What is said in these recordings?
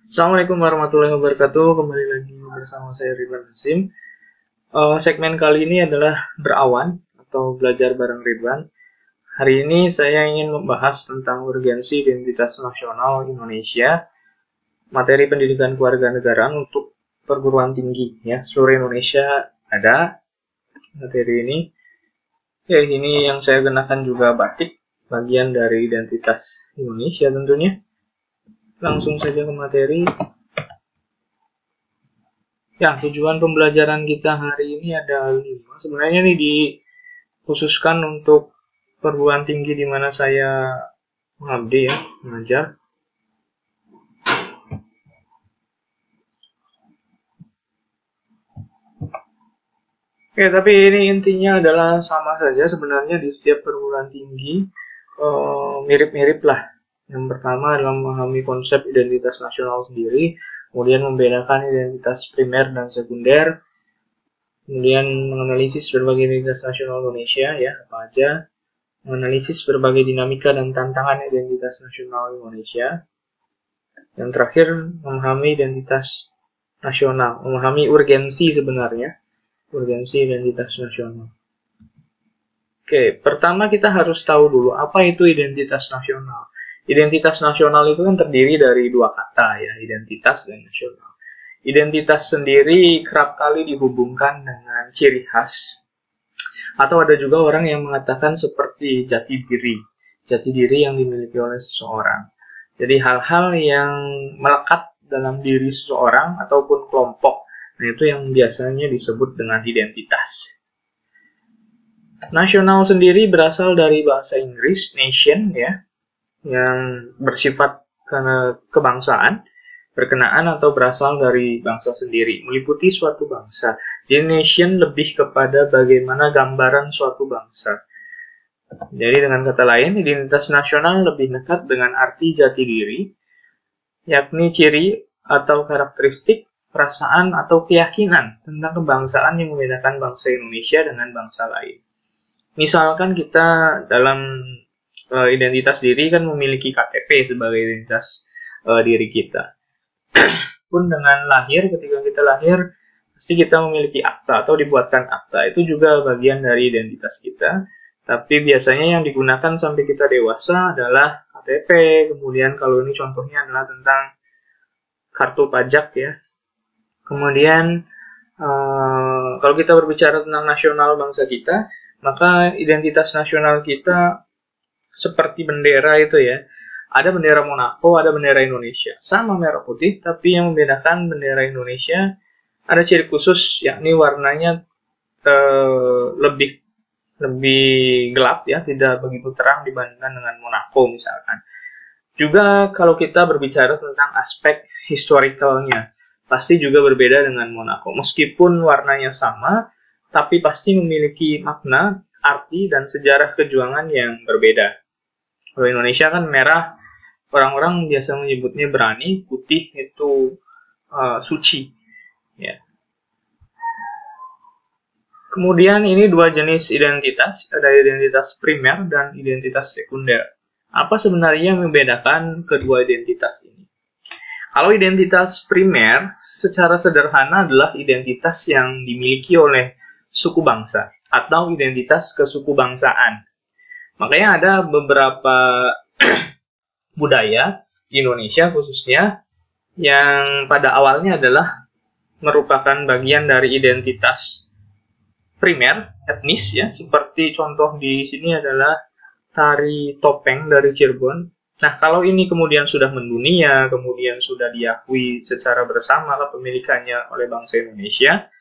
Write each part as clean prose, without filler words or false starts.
Assalamualaikum warahmatullahi wabarakatuh. Kembali lagi bersama saya Ridwan Hasim. Segmen kali ini adalah berawan atau belajar bareng Ridwan. Hari ini saya ingin membahas tentang urgensi identitas nasional Indonesia, materi pendidikan kewarganegaraan untuk perguruan tinggi. Ya, seluruh Indonesia ada materi ini. Ya, ini yang saya kenakan juga batik, bagian dari identitas Indonesia tentunya. Langsung saja ke materi. Ya, tujuan pembelajaran kita hari ini ada 5. Sebenarnya ini dikhususkan untuk perguruan tinggi di mana saya mengabdi ya, mengajar. Oke, tapi ini intinya adalah sama saja sebenarnya di setiap perguruan tinggi, mirip-mirip lah. Yang pertama adalah memahami konsep identitas nasional sendiri, kemudian membedakan identitas primer dan sekunder, kemudian menganalisis berbagai identitas nasional Indonesia ya, apa aja, menganalisis berbagai dinamika dan tantangan identitas nasional Indonesia. Yang terakhir, memahami identitas nasional, memahami urgensi sebenarnya, urgensi identitas nasional. Oke, pertama kita harus tahu dulu apa itu identitas nasional. Identitas nasional itu kan terdiri dari dua kata ya, identitas dan nasional. Identitas sendiri kerap kali dihubungkan dengan ciri khas, atau ada juga orang yang mengatakan seperti jati diri yang dimiliki oleh seseorang. Jadi hal-hal yang melekat dalam diri seseorang ataupun kelompok, nah itu yang biasanya disebut dengan identitas. Nasional sendiri berasal dari bahasa Inggris nation ya, yang bersifat kebangsaan, berkenaan atau berasal dari bangsa sendiri, meliputi suatu bangsa. Jadi nation lebih kepada bagaimana gambaran suatu bangsa. Jadi dengan kata lain, identitas nasional lebih dekat dengan arti jati diri, yakni ciri atau karakteristik, perasaan atau keyakinan tentang kebangsaan yang membedakan bangsa Indonesia dengan bangsa lain. Misalkan kita dalam identitas diri kan memiliki KTP sebagai identitas diri kita. Pun dengan lahir, ketika kita lahir, pasti kita memiliki akta atau dibuatkan akta. Itu juga bagian dari identitas kita. Tapi biasanya yang digunakan sampai kita dewasa adalah KTP. Kemudian kalau ini contohnya adalah tentang kartu pajak ya. Kemudian kalau kita berbicara tentang nasional bangsa kita, maka identitas nasional kita seperti bendera itu ya. Ada bendera Monaco, ada bendera Indonesia. Sama merah putih, tapi yang membedakan bendera Indonesia ada ciri khusus, yakni warnanya lebih gelap ya, tidak begitu terang dibandingkan dengan Monaco misalkan. Juga kalau kita berbicara tentang aspek historicalnya, pasti juga berbeda dengan Monaco. Meskipun warnanya sama, tapi pasti memiliki makna, arti, dan sejarah kejuangan yang berbeda. Kalau Indonesia kan merah, orang-orang biasa menyebutnya berani, putih itu suci. Ya. Kemudian ini dua jenis identitas, ada identitas primer dan identitas sekunder. Apa sebenarnya yang membedakan kedua identitas ini? Kalau identitas primer secara sederhana adalah identitas yang dimiliki oleh suku bangsa atau identitas kesukubangsaan. Makanya ada beberapa budaya di Indonesia khususnya yang pada awalnya adalah merupakan bagian dari identitas primer, etnis ya, seperti contoh di sini adalah tari topeng dari Cirebon. Nah, kalau ini kemudian sudah mendunia, kemudian sudah diakui secara bersama kepemilikannya oleh bangsa Indonesia,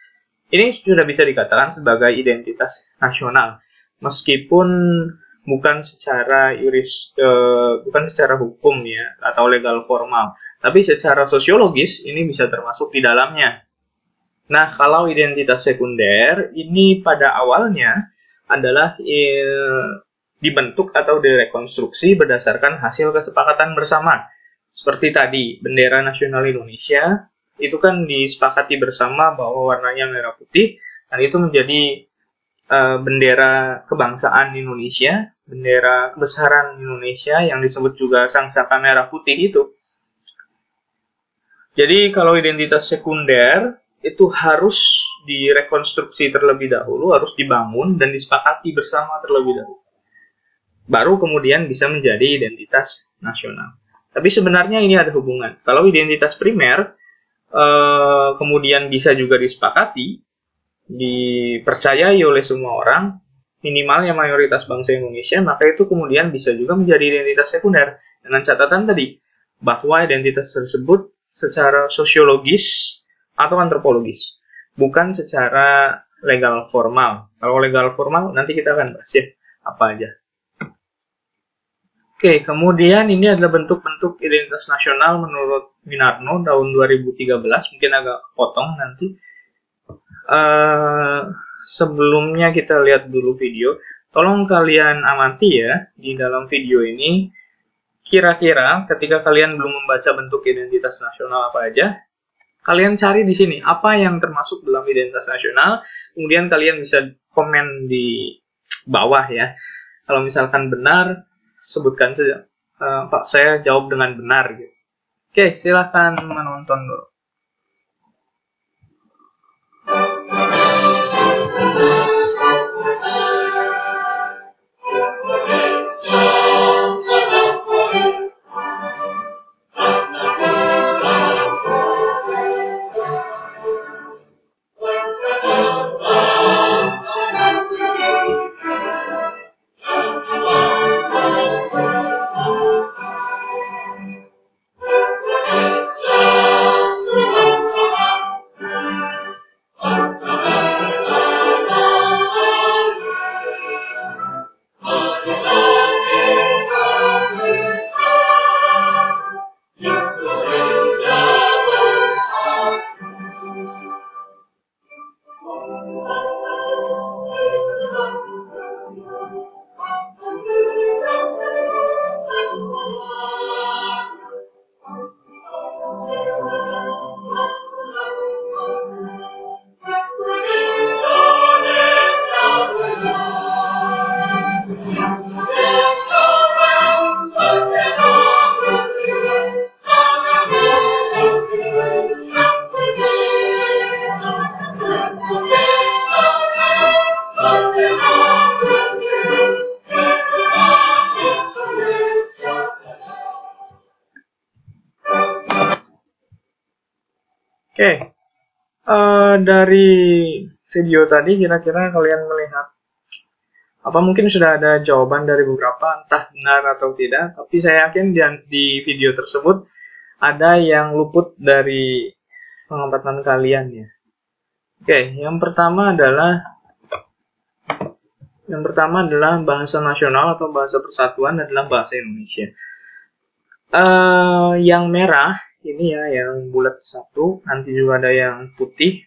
ini sudah bisa dikatakan sebagai identitas nasional. Meskipun bukan secara bukan secara hukum ya atau legal formal, tapi secara sosiologis ini bisa termasuk di dalamnya. Nah, kalau identitas sekunder ini pada awalnya adalah dibentuk atau direkonstruksi berdasarkan hasil kesepakatan bersama. Seperti tadi, bendera nasional Indonesia itu kan disepakati bersama bahwa warnanya merah putih, dan itu menjadi bendera kebangsaan Indonesia, bendera kebesaran Indonesia yang disebut juga Sang Saka Merah Putih itu. Jadi kalau identitas sekunder itu harus direkonstruksi terlebih dahulu, harus dibangun dan disepakati bersama terlebih dahulu. Baru kemudian bisa menjadi identitas nasional. Tapi sebenarnya ini ada hubungan. Kalau identitas primer kemudian bisa juga disepakati, dipercayai oleh semua orang, minimalnya mayoritas bangsa Indonesia, maka itu kemudian bisa juga menjadi identitas sekunder. Dengan catatan tadi, bahwa identitas tersebut secara sosiologis atau antropologis, bukan secara legal formal. Kalau legal formal nanti kita akan bahas ya, apa aja. Oke, kemudian ini adalah bentuk-bentuk identitas nasional menurut Winarno tahun 2013, mungkin agak potong nanti. Sebelumnya kita lihat dulu video. Tolong kalian amati ya, di dalam video ini, kira-kira ketika kalian belum membaca bentuk identitas nasional apa aja, kalian cari di sini apa yang termasuk dalam identitas nasional, kemudian kalian bisa komen di bawah ya. Kalau misalkan benar, sebutkan saja, Pak, saya jawab dengan benar gitu. Oke, silahkan menonton dulu. Oke, dari video tadi kira-kira kalian melihat apa mungkin sudah ada jawaban dari beberapa, entah benar atau tidak, tapi saya yakin di video tersebut ada yang luput dari pengamatan kalian ya. Oke, yang pertama adalah bahasa nasional atau bahasa persatuan adalah bahasa Indonesia. Yang merah ini ya, yang bulat satu, nanti juga ada yang putih.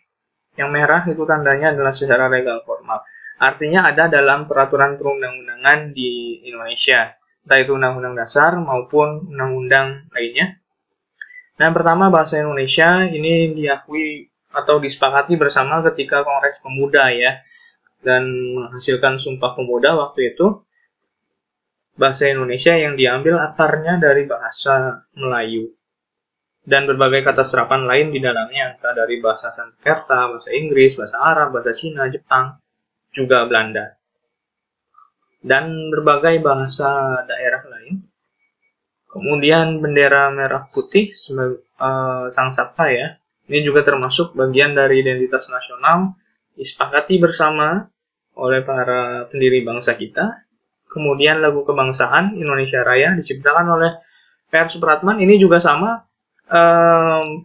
Yang merah itu tandanya adalah secara legal formal. Artinya ada dalam peraturan perundang-undangan di Indonesia, entah itu undang-undang dasar maupun undang-undang lainnya. Nah, pertama bahasa Indonesia ini diakui atau disepakati bersama ketika Kongres Pemuda ya, dan menghasilkan Sumpah Pemuda waktu itu. Bahasa Indonesia yang diambil akarnya dari bahasa Melayu dan berbagai kata serapan lain di dalamnya, entah dari bahasa Sanskerta, bahasa Inggris, bahasa Arab, bahasa Cina, Jepang, juga Belanda, dan berbagai bahasa daerah lain. Kemudian bendera merah putih sebagai sang sabta ya, ini juga termasuk bagian dari identitas nasional, disepakati bersama oleh para pendiri bangsa kita. Kemudian lagu kebangsaan Indonesia Raya diciptakan oleh PR Supratman, ini juga sama.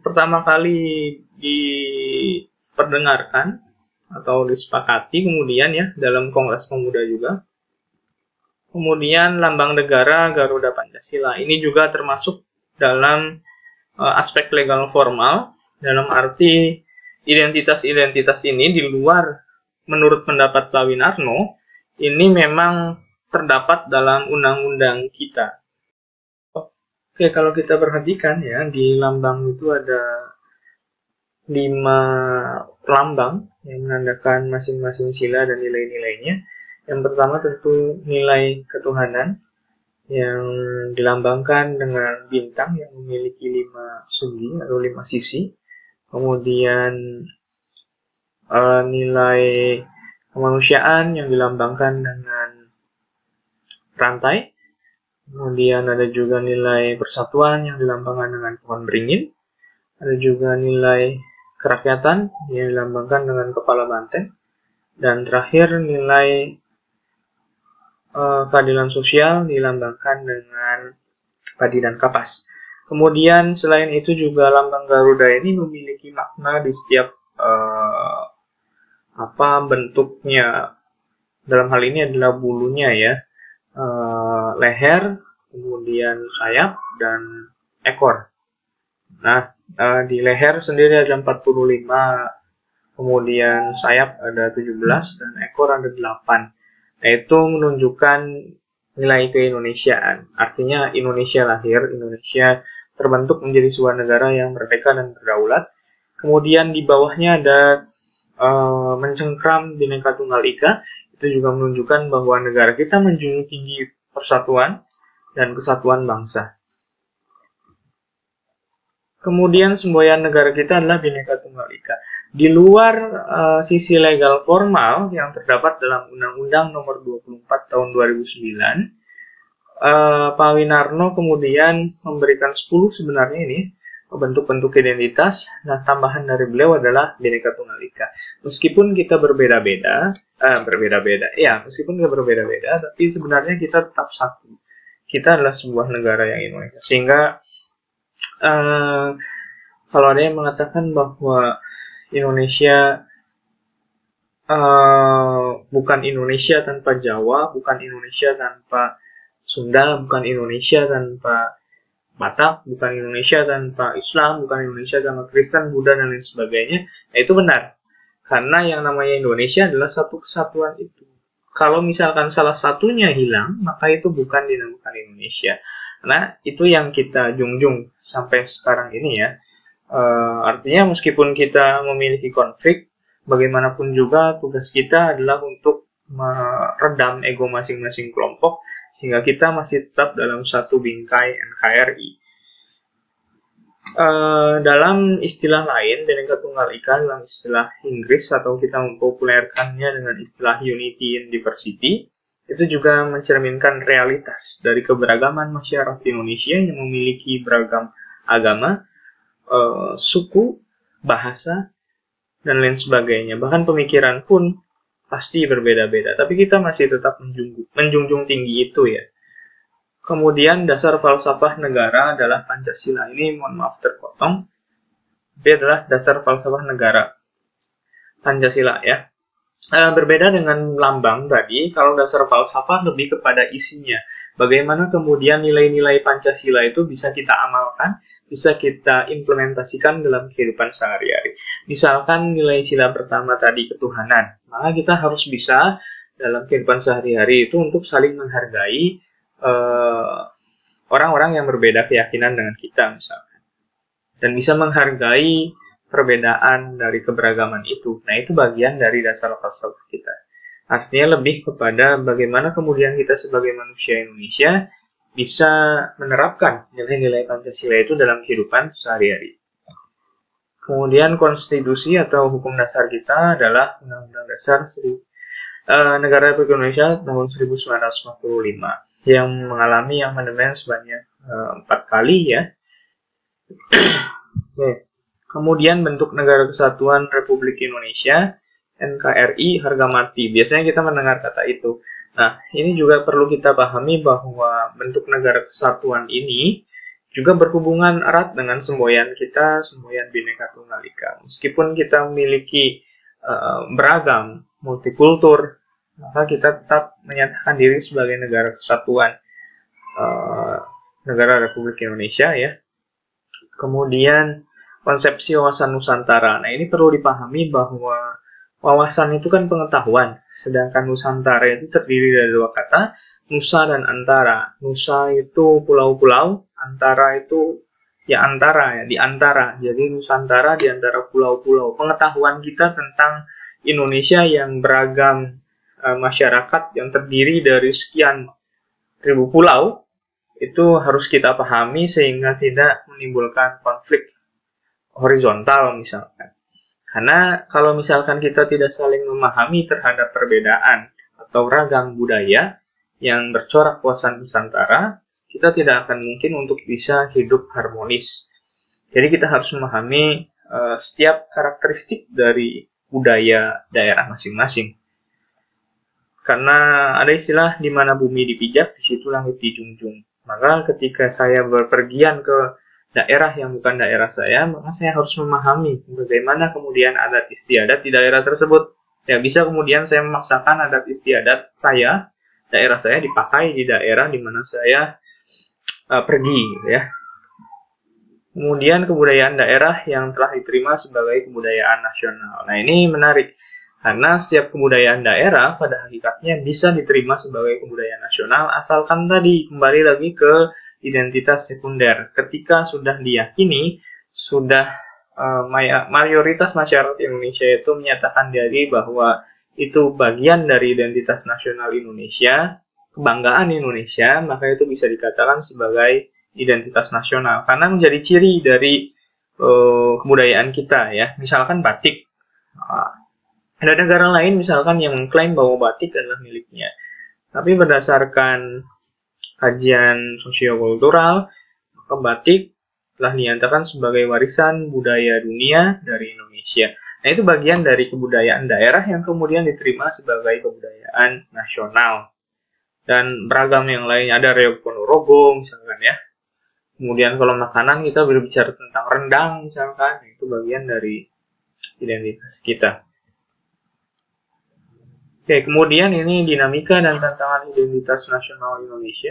Pertama kali diperdengarkan atau disepakati kemudian ya dalam Kongres Pemuda juga. Kemudian lambang negara Garuda Pancasila, ini juga termasuk dalam aspek legal formal, dalam arti identitas-identitas ini di luar, menurut pendapat Pak Winarno, ini memang terdapat dalam undang-undang kita. Oke, kalau kita perhatikan ya, di lambang itu ada 5 lambang yang menandakan masing-masing sila dan nilai-nilainya. Yang pertama tentu nilai ketuhanan, yang dilambangkan dengan bintang yang memiliki 5 segi atau 5 sisi. Kemudian nilai kemanusiaan yang dilambangkan dengan rantai. Kemudian ada juga nilai persatuan yang dilambangkan dengan pohon beringin. Ada juga nilai kerakyatan yang dilambangkan dengan kepala banteng. Dan terakhir nilai keadilan sosial dilambangkan dengan padi dan kapas. Kemudian selain itu juga lambang Garuda ini memiliki makna di setiap bentuknya. Dalam hal ini adalah bulunya ya, leher, kemudian sayap dan ekor. Nah, di leher sendiri ada 45, kemudian sayap ada 17 dan ekor ada 8. Nah, itu menunjukkan nilai keindonesiaan. Artinya Indonesia lahir, Indonesia terbentuk menjadi sebuah negara yang merdeka dan berdaulat. Kemudian di bawahnya ada mencengkram Bhinneka Tunggal Ika. Itu juga menunjukkan bahwa negara kita menjunjung tinggi persatuan dan kesatuan bangsa. Kemudian semboyan negara kita adalah Bhinneka Tunggal Ika. Di luar sisi legal formal yang terdapat dalam Undang-Undang Nomor 24 Tahun 2009, Pak Winarno kemudian memberikan 10 sebenarnya ini bentuk-bentuk identitas. Nah, tambahan dari beliau adalah Bhinneka Tunggal Ika. Meskipun kita berbeda-beda, meskipun kita berbeda-beda, tapi sebenarnya kita tetap satu. Kita adalah sebuah negara yang Indonesia. Sehingga kalau ada yang mengatakan bahwa Indonesia bukan Indonesia tanpa Jawa, bukan Indonesia tanpa Sunda, bukan Indonesia tanpa Batak, bukan Indonesia tanpa Islam, bukan Indonesia tanpa Kristen, Buddha, dan lain sebagainya, nah itu benar. Karena yang namanya Indonesia adalah satu kesatuan itu. Kalau misalkan salah satunya hilang, maka itu bukan dinamakan Indonesia. Nah, itu yang kita junjung sampai sekarang ini ya. Artinya meskipun kita memiliki konflik, bagaimanapun juga tugas kita adalah untuk meredam ego masing-masing kelompok sehingga kita masih tetap dalam satu bingkai NKRI. Dalam istilah lain, Bhinneka Tunggal Ika dalam istilah Inggris atau kita mempopulerkannya dengan istilah Unity in Diversity, itu juga mencerminkan realitas dari keberagaman masyarakat Indonesia yang memiliki beragam agama, suku, bahasa, dan lain sebagainya. Bahkan pemikiran pun pasti berbeda-beda. Tapi kita masih tetap menjunjung tinggi itu ya. Kemudian dasar falsafah negara adalah Pancasila. Ini mohon maaf terpotong. Dia adalah dasar falsafah negara. Pancasila ya. Berbeda dengan lambang tadi, kalau dasar falsafah lebih kepada isinya. Bagaimana kemudian nilai-nilai Pancasila itu bisa kita amalkan, bisa kita implementasikan dalam kehidupan sehari-hari. Misalkan nilai sila pertama tadi ketuhanan, maka kita harus bisa dalam kehidupan sehari-hari itu untuk saling menghargai orang-orang yang berbeda keyakinan dengan kita misalkan. Dan bisa menghargai perbedaan dari keberagaman itu. Nah, itu bagian dari dasar falsafah kita. Artinya lebih kepada bagaimana kemudian kita sebagai manusia Indonesia bisa menerapkan nilai-nilai Pancasila itu dalam kehidupan sehari-hari. Kemudian konstitusi atau hukum dasar kita adalah Undang-Undang Dasar Negara Republik Indonesia tahun 1945 yang mengalami amandemen sebanyak 4 kali ya. Kemudian bentuk Negara Kesatuan Republik Indonesia NKRI harga mati. Biasanya kita mendengar kata itu. Nah, ini juga perlu kita pahami bahwa bentuk negara kesatuan ini juga berhubungan erat dengan semboyan kita, semboyan Bhinneka Tunggal Ika. Meskipun kita memiliki beragam, multikultur, maka kita tetap menyatakan diri sebagai negara kesatuan negara Republik Indonesia ya. Kemudian konsepsi wawasan Nusantara. Nah, ini perlu dipahami bahwa wawasan itu kan pengetahuan, sedangkan Nusantara itu terdiri dari dua kata, Nusa dan Antara. Nusa itu pulau-pulau, Antara itu ya antara ya, di antara. Jadi Nusantara di antara pulau-pulau. Pengetahuan kita tentang Indonesia yang beragam masyarakat yang terdiri dari sekian ribu pulau, itu harus kita pahami sehingga tidak menimbulkan konflik horizontal misalkan. Karena kalau misalkan kita tidak saling memahami terhadap perbedaan atau ragam budaya yang bercorak wawasan Nusantara, kita tidak akan mungkin untuk bisa hidup harmonis. Jadi kita harus memahami setiap karakteristik dari budaya daerah masing-masing. Karena ada istilah di mana bumi dipijak, di situ langit dijunjung. Maka ketika saya berpergian ke daerah yang bukan daerah saya, maka saya harus memahami bagaimana kemudian adat istiadat di daerah tersebut. Ya, bisa kemudian saya memaksakan adat istiadat saya, daerah saya dipakai di daerah di mana saya pergi, ya. Kemudian kebudayaan daerah yang telah diterima sebagai kebudayaan nasional. Nah, ini menarik. Karena setiap kebudayaan daerah pada hakikatnya bisa diterima sebagai kebudayaan nasional, asalkan tadi kembali lagi ke identitas sekunder. Ketika sudah diyakini, sudah mayoritas masyarakat Indonesia itu menyatakan diri bahwa itu bagian dari identitas nasional Indonesia, kebanggaan Indonesia, maka itu bisa dikatakan sebagai identitas nasional. Karena menjadi ciri dari kebudayaan kita, ya. Misalkan batik. Ada negara lain misalkan yang mengklaim bahwa batik adalah miliknya. Tapi berdasarkan kajian sosiokultural, maka batik telah dinyatakan sebagai warisan budaya dunia dari Indonesia. Nah, itu bagian dari kebudayaan daerah yang kemudian diterima sebagai kebudayaan nasional. Dan beragam yang lainnya, ada reog Ponorogo misalkan, ya. Kemudian kalau makanan kita berbicara tentang rendang misalkan, itu bagian dari identitas kita. Oke, kemudian ini dinamika dan tantangan identitas nasional Indonesia.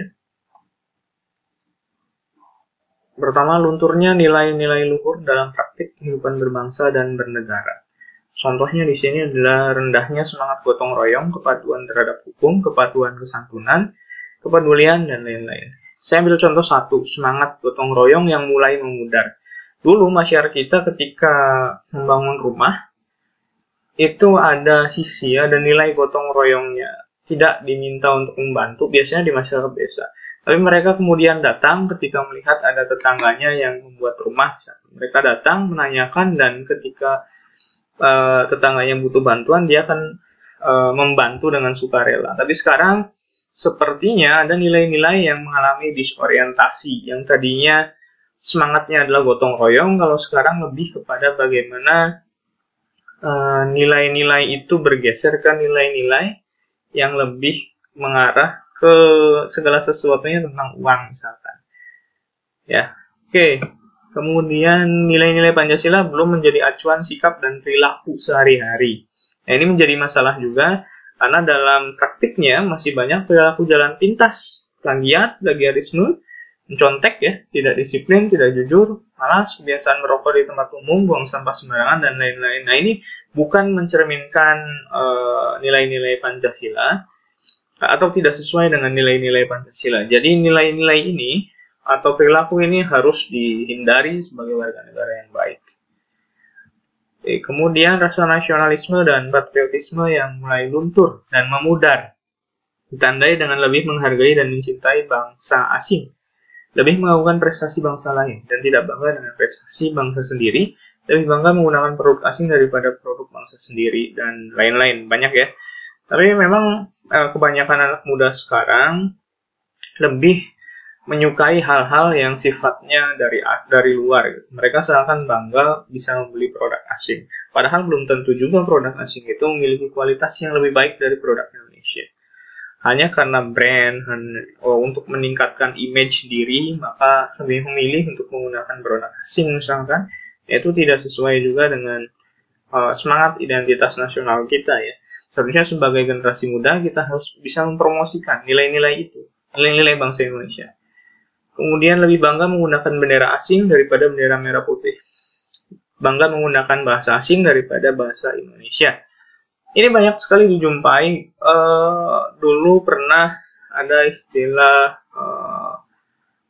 Pertama, lunturnya nilai-nilai luhur dalam praktik kehidupan berbangsa dan bernegara. Contohnya di sini adalah rendahnya semangat gotong royong, kepatuhan terhadap hukum, kepatuhan kesantunan, kepedulian, dan lain-lain. Saya ambil contoh satu, semangat gotong royong yang mulai memudar. Dulu masyarakat kita ketika membangun rumah, itu ada sisi, ada nilai gotong royongnya. Tidak diminta untuk membantu, biasanya di masyarakat desa. Tapi mereka kemudian datang ketika melihat ada tetangganya yang membuat rumah. Mereka datang menanyakan, dan ketika tetangganya butuh bantuan, dia akan membantu dengan sukarela. Tapi sekarang sepertinya ada nilai-nilai yang mengalami disorientasi. Yang tadinya semangatnya adalah gotong royong, kalau sekarang lebih kepada bagaimana nilai-nilai itu bergeser ke nilai-nilai yang lebih mengarah ke segala sesuatunya tentang uang misalkan. Ya, oke. Kemudian nilai-nilai Pancasila belum menjadi acuan sikap dan perilaku sehari-hari. Nah, ini menjadi masalah juga karena dalam praktiknya masih banyak perilaku jalan pintas, plagiarisme, mencontek, ya, tidak disiplin, tidak jujur, malas, kebiasaan merokok di tempat umum, buang sampah sembarangan, dan lain-lain. Nah, ini bukan mencerminkan nilai-nilai Pancasila atau tidak sesuai dengan nilai-nilai Pancasila. Jadi nilai-nilai ini atau perilaku ini harus dihindari sebagai warga negara yang baik. Kemudian rasa nasionalisme dan patriotisme yang mulai luntur dan memudar, ditandai dengan lebih menghargai dan mencintai bangsa asing, lebih melakukan prestasi bangsa lain, dan tidak bangga dengan prestasi bangsa sendiri, lebih bangga menggunakan produk asing daripada produk bangsa sendiri, dan lain-lain. Banyak, ya. Tapi memang kebanyakan anak muda sekarang lebih menyukai hal-hal yang sifatnya dari luar. Mereka seakan bangga bisa membeli produk asing. Padahal belum tentu juga produk asing itu memiliki kualitas yang lebih baik dari produk Indonesia. Hanya karena brand, untuk meningkatkan image diri, maka lebih memilih untuk menggunakan produk asing misalkan, itu tidak sesuai juga dengan semangat identitas nasional kita, ya. Seharusnya sebagai generasi muda kita harus bisa mempromosikan nilai-nilai itu, nilai-nilai bangsa Indonesia. Kemudian lebih bangga menggunakan bendera asing daripada bendera merah putih. Bangga menggunakan bahasa asing daripada bahasa Indonesia. Ini banyak sekali dijumpai. Dulu pernah ada istilah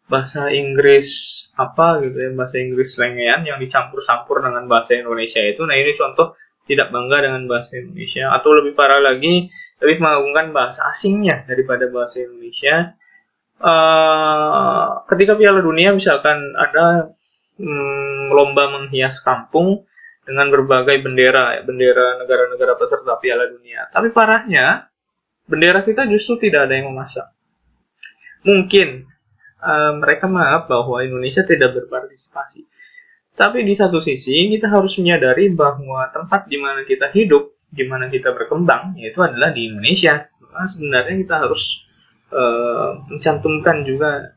bahasa Inggris apa gitu, ya, bahasa Inggris selengean yang dicampur-campur dengan bahasa Indonesia itu. Nah, ini contoh tidak bangga dengan bahasa Indonesia, atau lebih parah lagi, lebih mengagungkan bahasa asingnya daripada bahasa Indonesia. ketika Piala Dunia misalkan ada lomba menghias kampung dengan berbagai bendera negara-negara peserta Piala Dunia. Tapi parahnya, bendera kita justru tidak ada yang memasang. Mungkin mereka menganggap bahwa Indonesia tidak berpartisipasi. Tapi di satu sisi, kita harus menyadari bahwa tempat di mana kita hidup, di mana kita berkembang, yaitu adalah di Indonesia. Maka sebenarnya kita harus mencantumkan juga,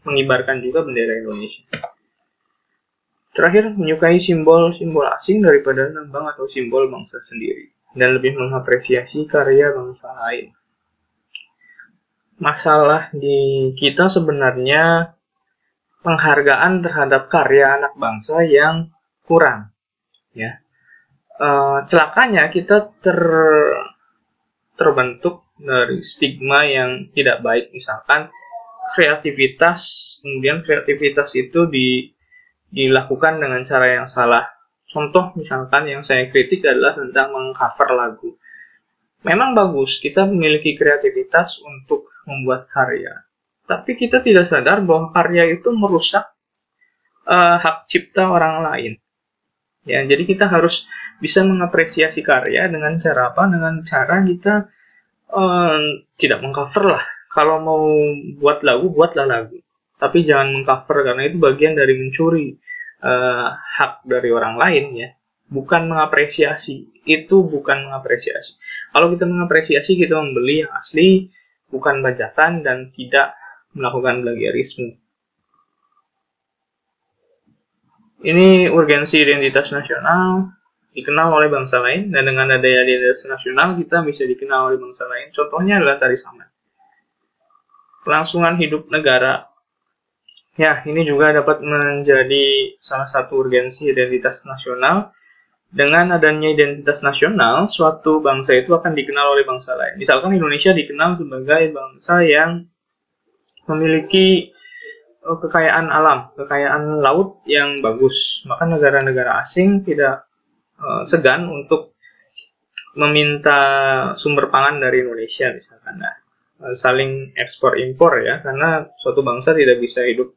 mengibarkan juga bendera Indonesia. Terakhir, menyukai simbol-simbol asing daripada lambang atau simbol bangsa sendiri, dan lebih mengapresiasi karya bangsa lain. Masalah di kita sebenarnya penghargaan terhadap karya anak bangsa yang kurang, ya. Celakanya kita terbentuk dari stigma yang tidak baik, misalkan kreativitas itu dilakukan dengan cara yang salah. Contoh misalkan yang saya kritik adalah tentang mengcover lagu. Memang bagus kita memiliki kreativitas untuk membuat karya, tapi kita tidak sadar bahwa karya itu merusak hak cipta orang lain. Ya, jadi kita harus bisa mengapresiasi karya dengan cara apa? Dengan cara kita tidak mengcover lah. Kalau mau buat lagu, buatlah lagu. Tapi jangan mengcover, karena itu bagian dari mencuri hak dari orang lain, ya. Bukan mengapresiasi. Itu bukan mengapresiasi. Kalau kita mengapresiasi, kita membeli yang asli, bukan bajakan, dan tidak melakukan plagiarisme. Ini urgensi identitas nasional dikenal oleh bangsa lain, dan dengan adanya identitas nasional kita bisa dikenal oleh bangsa lain. Contohnya adalah tari saman. Kelangsungan hidup negara. Ya, ini juga dapat menjadi salah satu urgensi identitas nasional. Dengan adanya identitas nasional, suatu bangsa itu akan dikenal oleh bangsa lain. Misalkan Indonesia dikenal sebagai bangsa yang memiliki kekayaan alam, kekayaan laut yang bagus. Maka negara-negara asing tidak segan untuk meminta sumber pangan dari Indonesia, misalkan. Nah, saling ekspor impor, ya, karena suatu bangsa tidak bisa hidup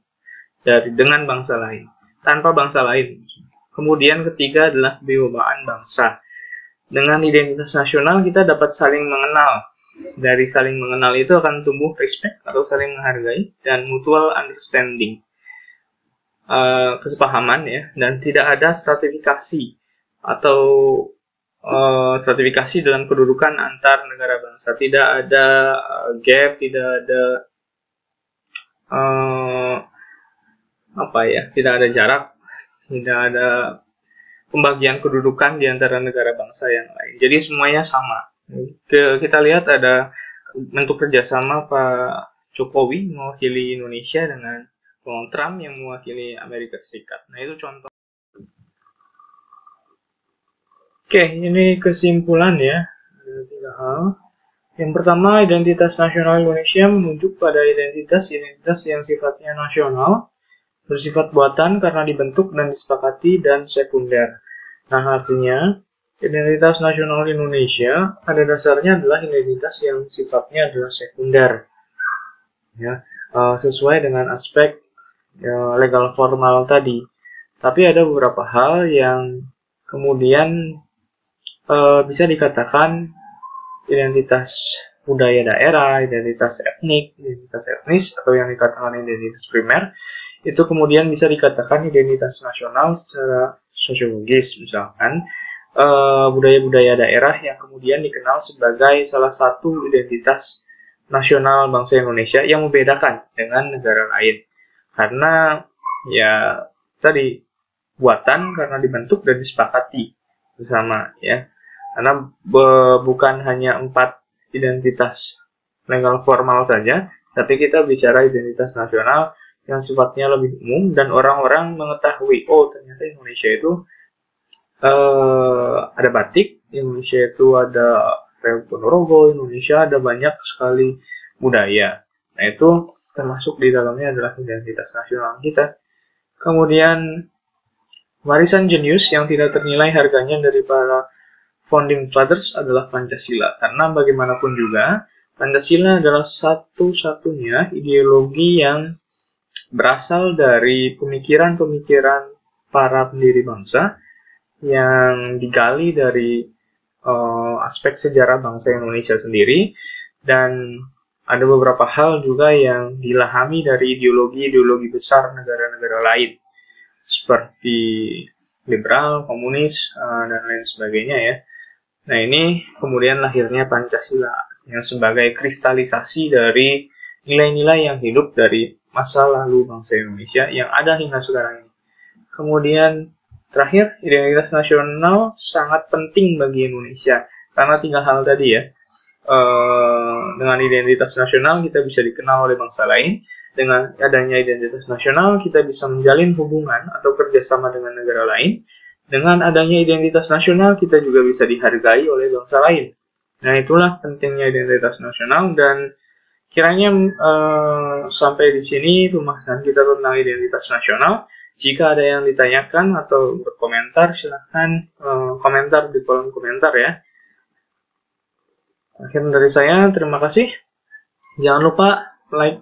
dengan bangsa lain, tanpa bangsa lain. Kemudian ketiga adalah kebinekaan bangsa. Dengan identitas nasional kita dapat saling mengenal. Dari saling mengenal itu akan tumbuh respect atau saling menghargai dan mutual understanding, kesepahaman, ya, dan tidak ada stratifikasi atau stratifikasi dalam kedudukan antar negara bangsa. Tidak ada gap, tidak ada tidak ada jarak, tidak ada pembagian kedudukan di antara negara bangsa yang lain. Jadi semuanya sama. Kita lihat ada bentuk kerjasama Pak Jokowi mewakili Indonesia dengan Donald Trump yang mewakili Amerika Serikat. Nah, itu contoh. Oke, ini kesimpulan, ya. Ada 3 hal. Yang pertama, identitas nasional Indonesia menunjuk pada identitas yang sifatnya nasional, bersifat buatan karena dibentuk dan disepakati, dan sekunder. Nah, artinya identitas nasional Indonesia pada dasarnya adalah identitas yang sifatnya adalah sekunder, ya, sesuai dengan aspek legal formal tadi. Tapi ada beberapa hal yang kemudian bisa dikatakan identitas budaya daerah, identitas etnik, identitas etnis, atau yang dikatakan identitas primer, itu kemudian bisa dikatakan identitas nasional secara sosiologis. Misalkan budaya-budaya daerah yang kemudian dikenal sebagai salah satu identitas nasional bangsa Indonesia yang membedakan dengan negara lain. Karena ya tadi buatan karena dibentuk dan disepakati bersama, ya. Karena bukan hanya 4 identitas legal formal saja, tapi kita bicara identitas nasional yang sifatnya lebih umum dan orang-orang mengetahui, oh ternyata Indonesia itu ada batik, Indonesia itu ada Reok Ponorogo, Indonesia ada banyak sekali budaya. Nah, itu termasuk di dalamnya adalah identitas nasional kita. Kemudian warisan jenius yang tidak ternilai harganya dari para founding fathers adalah Pancasila, karena bagaimanapun juga Pancasila adalah satu-satunya ideologi yang berasal dari pemikiran-pemikiran para pendiri bangsa yang digali dari aspek sejarah bangsa Indonesia sendiri, dan ada beberapa hal juga yang dilahami dari ideologi-ideologi besar negara-negara lain seperti liberal, komunis, dan lain sebagainya ya. Nah, ini kemudian lahirnya Pancasila yang sebagai kristalisasi dari nilai-nilai yang hidup dari masa lalu bangsa Indonesia yang ada hingga sekarang ini. Kemudian terakhir, identitas nasional sangat penting bagi Indonesia karena 3 hal tadi ya. Dengan identitas nasional kita bisa dikenal oleh bangsa lain. Dengan adanya identitas nasional kita bisa menjalin hubungan atau kerjasama dengan negara lain. Dengan adanya identitas nasional kita juga bisa dihargai oleh bangsa lain. Nah, itulah pentingnya identitas nasional, dan kiranya sampai di sini pembahasan kita tentang identitas nasional. Jika ada yang ditanyakan atau berkomentar, silahkan komentar di kolom komentar ya. Akhir dari saya, terima kasih. Jangan lupa like,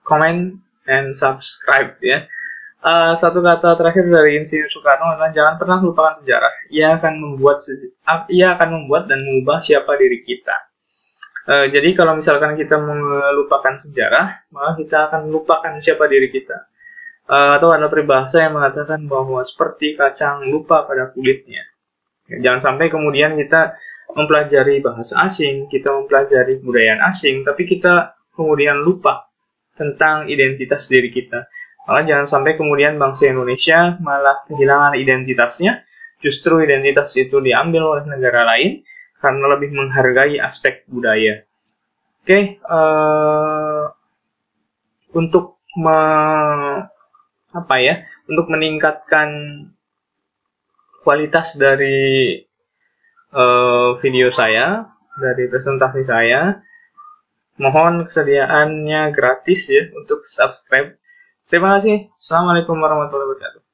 comment, and subscribe ya. Satu kata terakhir dari Insinyur Soekarno adalah jangan pernah lupakan sejarah. Ia akan membuat dan mengubah siapa diri kita. Jadi kalau misalkan kita melupakan sejarah, maka kita akan melupakan siapa diri kita. Atau ada peribahasa yang mengatakan bahwa seperti kacang lupa pada kulitnya. Jangan sampai kemudian kita mempelajari bahasa asing, kita mempelajari budaya asing, tapi kita kemudian lupa tentang identitas diri kita. Maka jangan sampai kemudian bangsa Indonesia malah kehilangan identitasnya, justru identitas itu diambil oleh negara lain karena lebih menghargai aspek budaya. Oke, untuk meningkatkan kualitas dari video saya, dari presentasi saya, mohon kesediaannya gratis ya untuk subscribe. Terima kasih. Assalamualaikum warahmatullahi wabarakatuh.